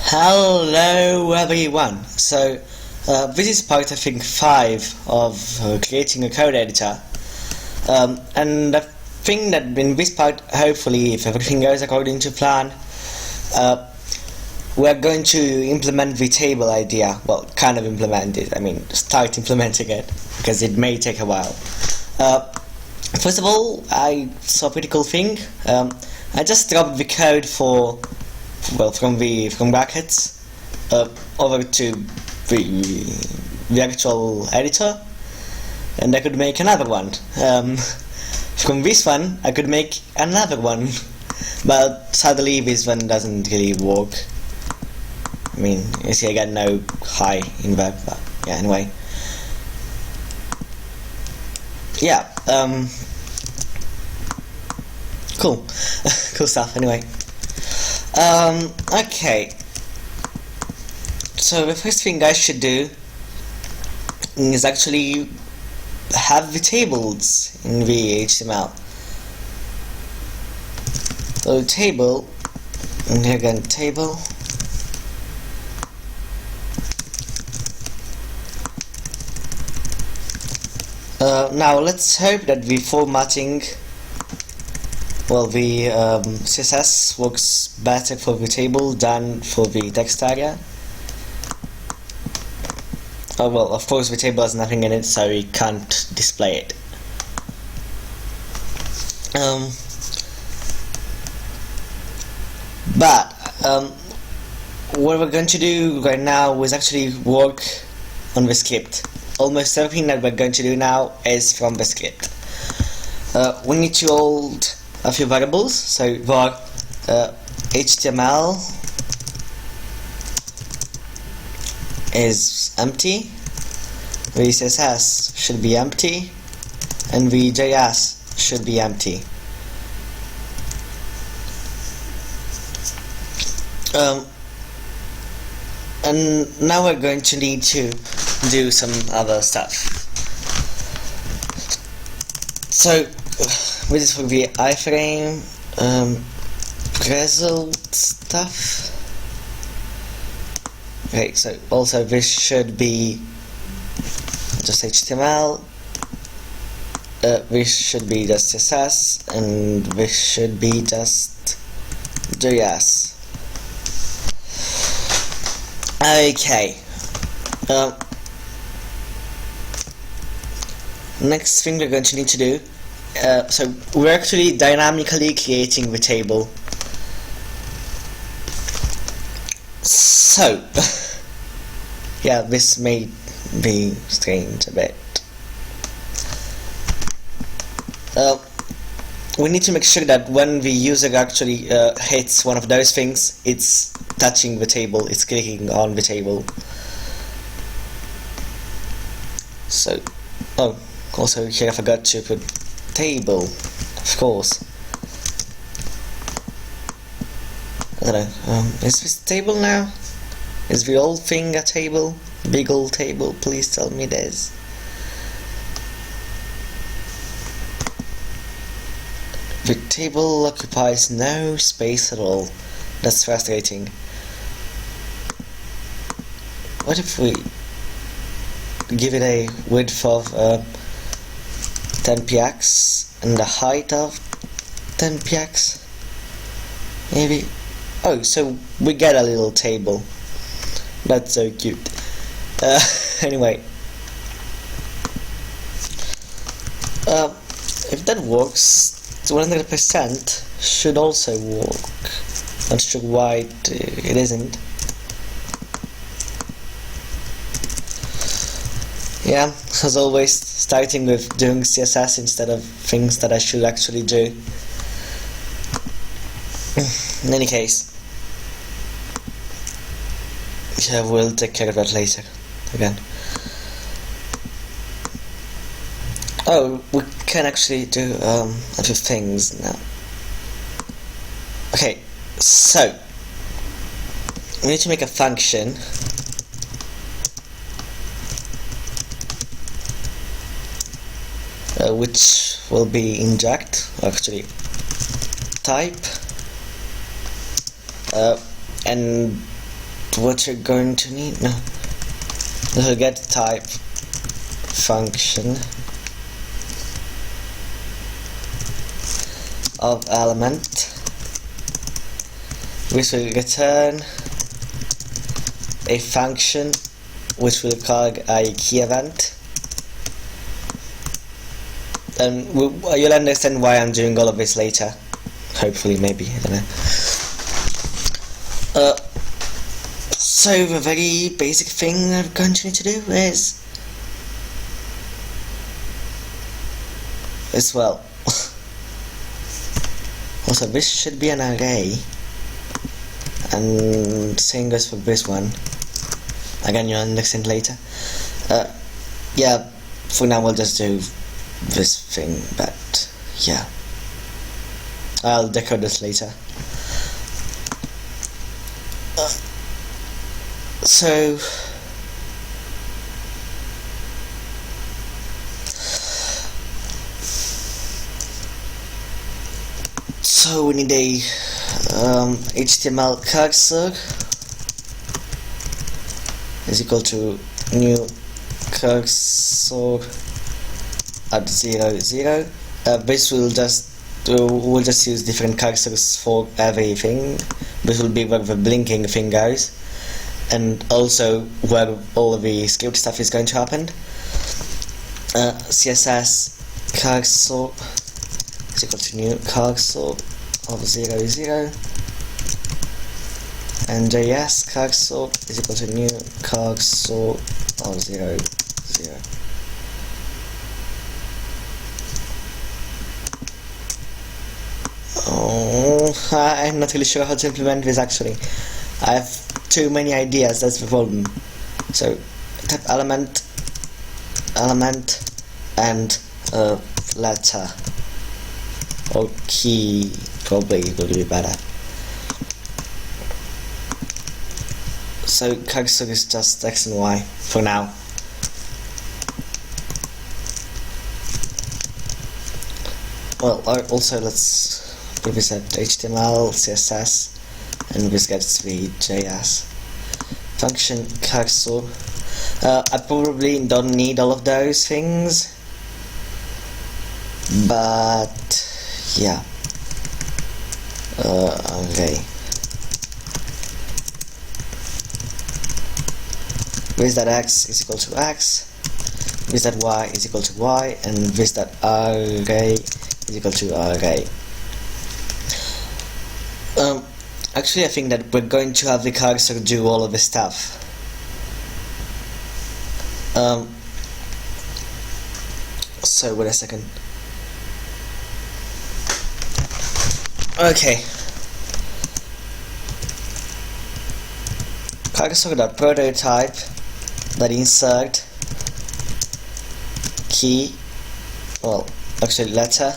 Hello everyone. This is part I think 5 of creating a code editor, and I think that in this part, hopefully if everything goes according to plan, we're going to implement the table idea. Well, kind of implement it, I mean start implementing it, because it may take a while. First of all, I saw a pretty cool thing. I just dropped the code from brackets over to the actual editor, and I could make another one. From this one I could make another one, but sadly this one doesn't really work. I mean, you see I got no high in there, but yeah, anyway. Yeah, cool. Cool stuff, anyway. Okay. So the first thing I should do is actually have the tables in the HTML. So table, and here again table. Now let's hope that the formatting, well, the CSS works better for the table than for the text area. Oh well, of course the table has nothing in it, so we can't display it. What we're going to do right now is actually work on the script. Almost everything that we're going to do now is from the script. We need to hold a few variables, so var HTML is empty, the CSS should be empty, and the JS should be empty. And now we're going to need to do some other stuff. So this is for the iframe result stuff. Okay, so also this should be just HTML, this should be just CSS, and this should be just JS. Okay. Next thing we're going to need to do, so we're actually dynamically creating the table. So, yeah, this may be strange a bit. We need to make sure that when the user actually hits one of those things, it's touching the table, it's clicking on the table. So, oh, also here I forgot to put table, of course. I don't know, is this table now? Is the old thing a table? Big old table, please tell me this. The table occupies no space at all. That's frustrating. What if we give it a width of 10 px and a height of 10 px? Maybe. Oh, so we get a little table. That's so cute. Anyway, if that works, 100% should also work. Not sure why it isn't. Yeah, as always, starting with doing CSS instead of things that I should actually do. In any case, yeah, we'll take care of that later, again. Oh, we can actually do a few things now. Okay, so we need to make a function which will be inject, actually type, and what you're going to need, no, this will get type function of element, which will return a function which will call a key event. And you'll understand why I'm doing all of this later. Hopefully, maybe, I don't know. So the very basic thing I'm going to need to do is well, also this should be an array, and same goes for this one. Again, you'll understand later. Yeah, for now we'll just do this thing, but yeah, I'll decode this later. So we need a HTML cursor is equal to new cursor at 0, 0. This will we'll just use different cursors for everything. This will be where the blinking thing goes, and also where all of the script stuff is going to happen. CSS cursor is equal to new cursor of 0, 0, and JS cursor is equal to new cursor of 0, 0. Oh, I'm not really sure how to implement this actually. I have too many ideas, that's the problem. So type element, and letter or key probably will be better. So cursor is just X and Y for now. Well, also let's put this at HTML, CSS, and this gets the JS. Function cursor. I probably don't need all of those things, but yeah. Okay. This.x is equal to x, this.y is equal to y, and this.array is equal to array. Actually, I think that we're going to have the cursor do all of this stuff. So wait a second. Okay. Cursor.prototype that insert key, well, actually letter.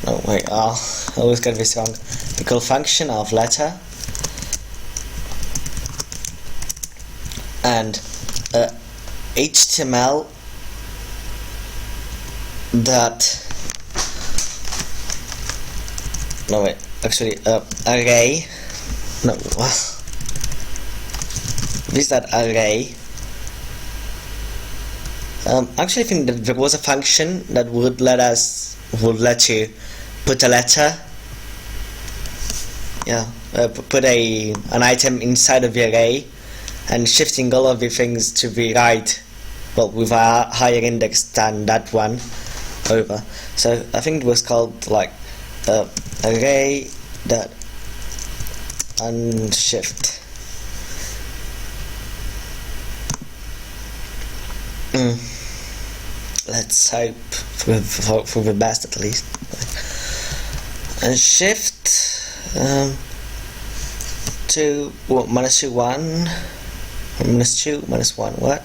No, wait, I always get this wrong. Equal function of letter and HTML that no wait, actually array. No, this that array. Actually, I think that there was a function that would let you put a letter. Yeah, put an item inside of the array, and shifting all of the things to the right, well, with a higher index than that one over. So I think it was called like array that unshift. Let's hope for the best at least. And shift to what, -2 1 -2 -1 what?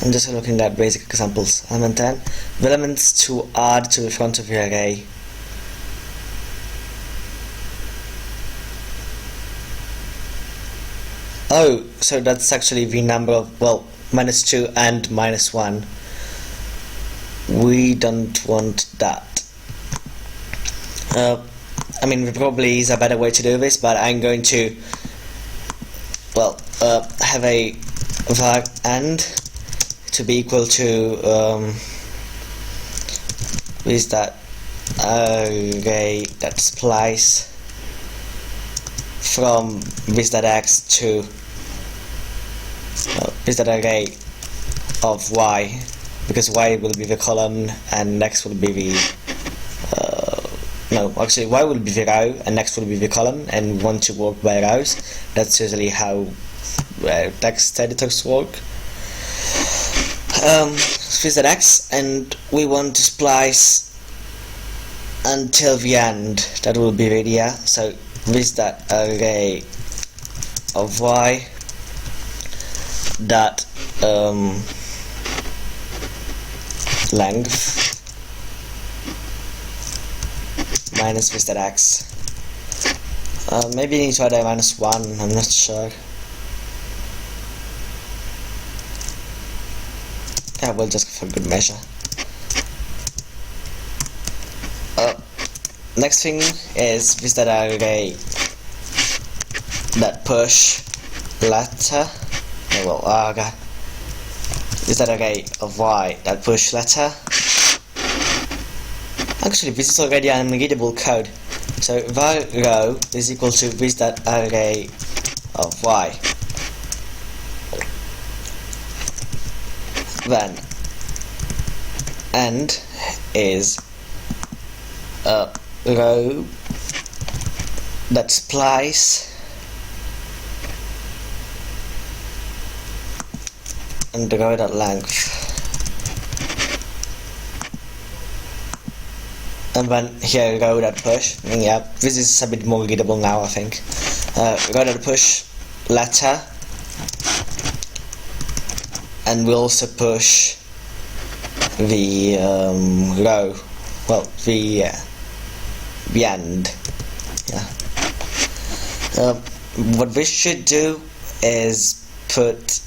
I'm just looking at basic examples. Element 10 the elements to add to the front of the array. Oh, so that's actually the number of, well, -2 and -1. We don't want that. I mean, there probably is a better way to do this, but I'm going to, well, have a var and to be equal to is that array that splice from this that x to this that array of y, because y will be the column and x will be the no, actually y will be the row and x will be the column, and we want to work by rows. That's usually how text editors work. This that x, and we want to splice until the end. That will be the idea. So this that array of y that length minus this that x. Maybe you need to add a -1, I'm not sure. Yeah, we'll just go for good measure. Next thing is this that array that push letter. Oh, well, okay. This that array of y that push letter. Actually, this is already an unreadable code. So var row is equal to this that array of y. Then end is a row that splice and the row that length. And then here row that push. Yeah, this is a bit more readable now, I think. Row that push letter, and we also push the row. Well, the end. Yeah. What we should do is put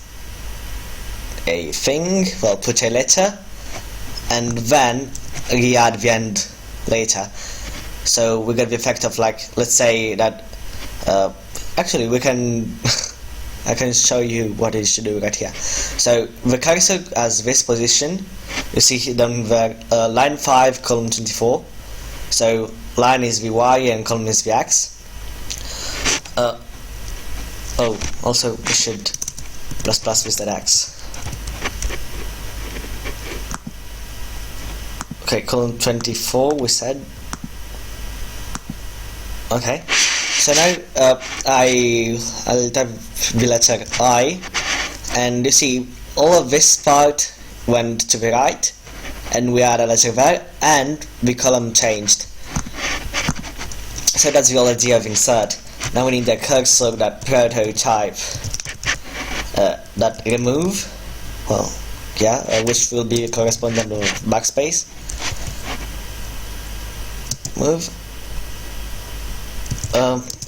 a thing. Well, put a letter, and then re-add the end later. So we get the effect of, like, let's say that actually we can I can show you what it should do right here. So the cursor has this position, you see down there, line 5 column 24. So line is the y and column is the x. Oh, also we should plus with that x. Okay, column 24 we said. Okay, so now I'll type the letter I, and you see all of this part went to the right, and we add a letter there, and the column changed. So that's the whole idea of insert. Now we need a cursor that prototype that remove, well, yeah, which will be correspondent to backspace. Move.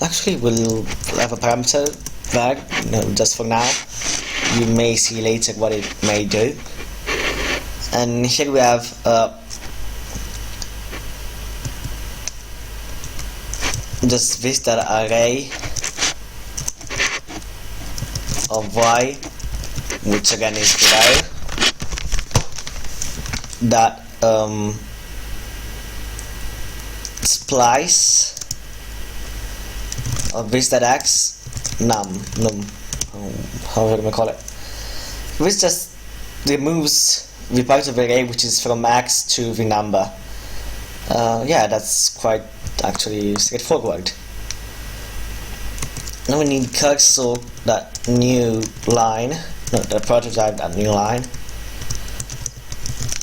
Actually, we'll have a parameter there, no, just for now. You may see later what it may do. And here we have just this that array of y, which again is below, that splice of this that x num, however we call it. This just removes the part of the array which is from x to the number. Yeah, that's quite actually straightforward. Now we need cursor that new line, no, the prototype that new line.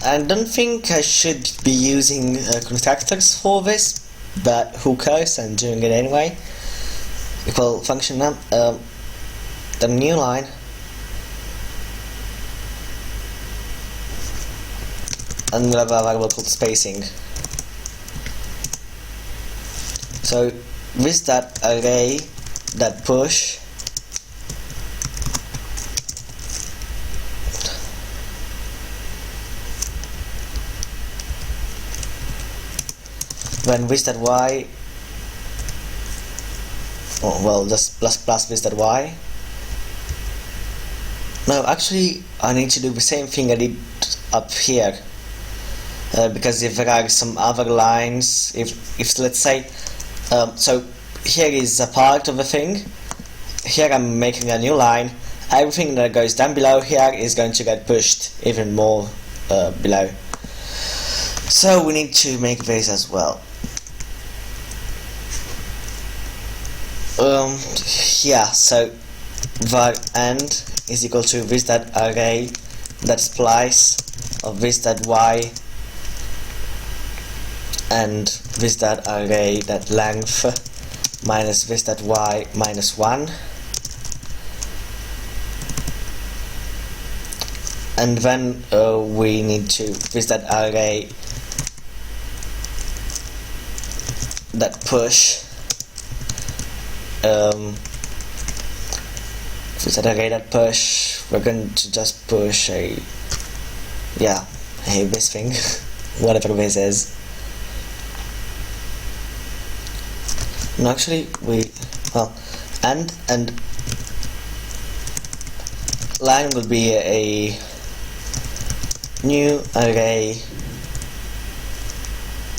I don't think I should be using constructors for this, but who cares, I'm doing it anyway. Equal function num, the new line, and we'll have a variable called spacing. So with that array that push, then with that y oh, well, just plus this that y. No, actually I need to do the same thing I did up here, because if there are some other lines, if let's say, so here is a part of the thing, here I'm making a new line, everything that goes down below here is going to get pushed even more below. So we need to make this as well. Yeah, so var end is equal to this that array that splice of this that y and this that array that length minus this that y minus 1, and then we need to this that array that push with that array that push, we're going to just push this thing whatever this is. No, actually and line will be a new array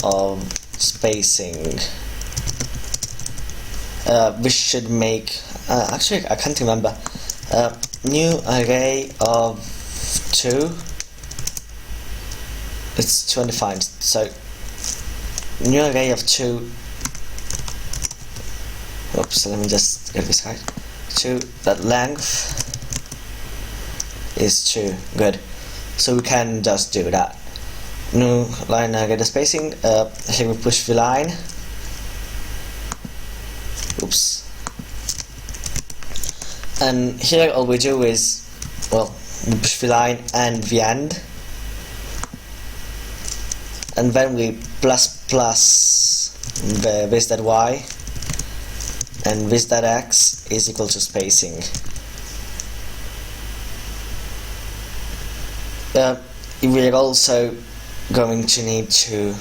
of spacing. We should make actually I can't remember, new array of 2. It's 2 undefined, so new array of 2. Oops, let me just get this right. 2 that length is 2. Good, so we can just do that. New line array the spacing. Here we push the line. Oops. And here all we do is, well, we push the line and the end, and then we plus the this that y and this that x is equal to spacing. We're also going to need to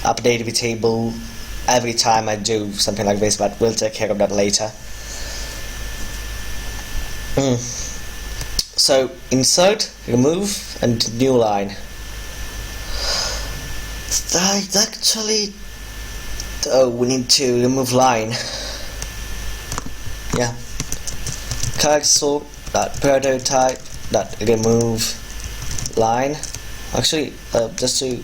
update the table every time I do something like this, but we'll take care of that later. So insert, remove, and new line. Actually, we need to remove line. Yeah. Cancel that prototype that remove line. Actually, just to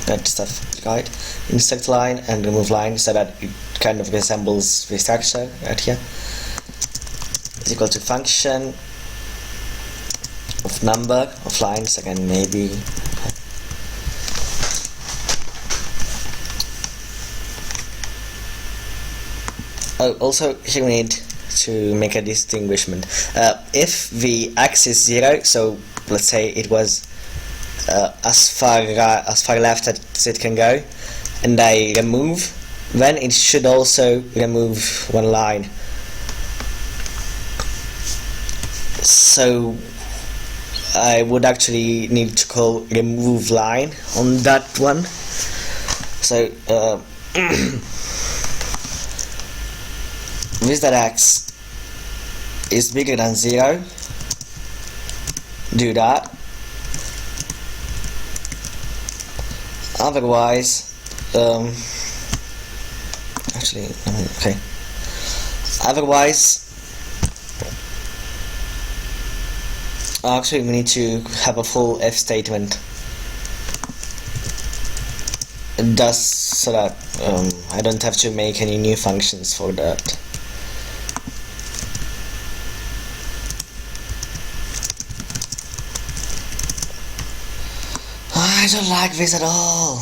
get stuff right, insert line and remove line so that it kind of resembles the structure right here. Is equal to function of number of lines again, maybe. Oh, also here we need to make a distinguishment. If the x is 0, so let's say it was as far left as it can go, and I remove, then it should also remove one line. So I would actually need to call remove line on that one. So this that x is bigger than 0, do that. Otherwise, actually we need to have a full if statement, just so that I don't have to make any new functions for that. I don't like this at all.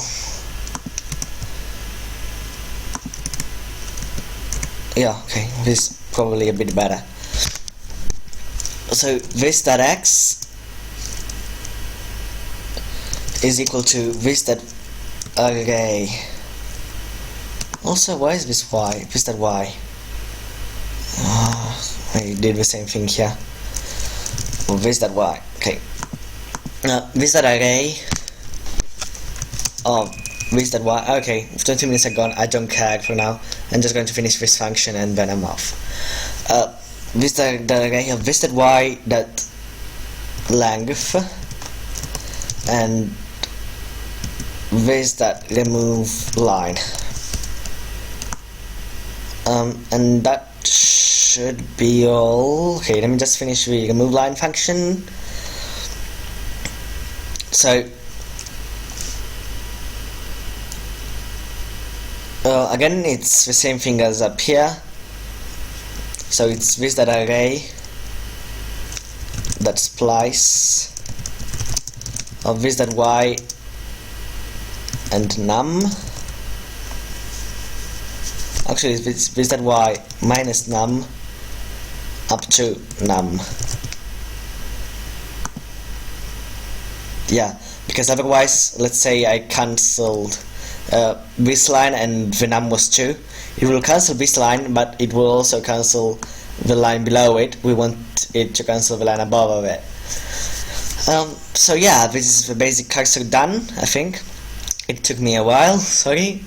Yeah, okay, this is probably a bit better. So this that x is equal to this that array. Also, why is this y? This that y. I did the same thing here. Or this that y. Okay. Now this that array of this that y. Okay, 20 minutes are gone. I don't care for now. I'm just going to finish this function and then I'm off. This that array of this that y that length and this that remove line. And that should be all. Okay, let me just finish the remove line function. So again, it's the same thing as up here. So it's this that array that splice of this that y and num. Actually, it's this that y minus num up to num. Yeah, because otherwise, let's say I cancelled this line and the num was 2. It will cancel this line, but it will also cancel the line below it. We want it to cancel the line above of it. So yeah, this is the basic cursor done, I think. It took me a while, sorry.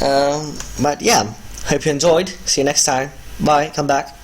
But yeah, hope you enjoyed. See you next time. Bye, come back.